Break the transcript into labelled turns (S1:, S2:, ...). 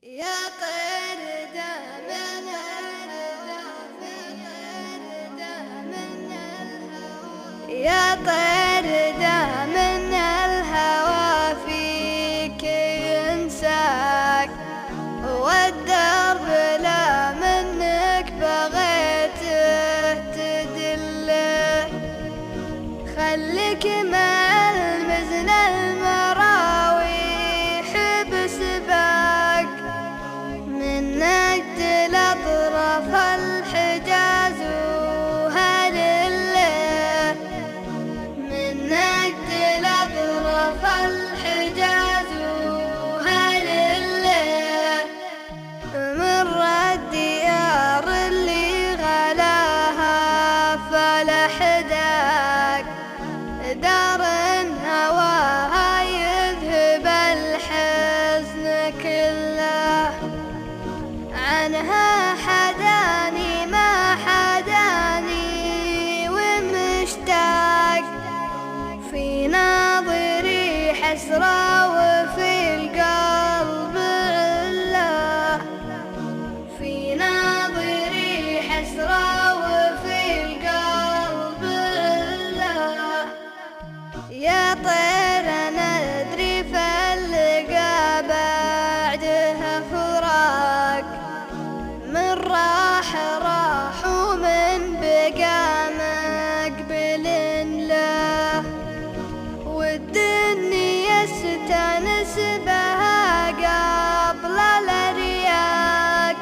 S1: يا طير من الهوى يا طير من الهوى فيك ينساك، والدرب لا منك بغيته تدله. خليك مع المزن المراويح بسباك، من نجد الأطراف الحجاز وهلله، من نجد الأطراف الحجاز وهلله. مر الديار اللي غلاها فلحداك، دار هواها يذهب الحزن كله. عنها حداني ما حداني ومشتاق، في ناظري حسرة وفي القلب عله، في ناظري حسرة وفي القلب عله. يا طير ندري فاللقى بعدها فراق، من راح ومن بقى مقبل له. والدنيا يستانس بها قبل الرياق،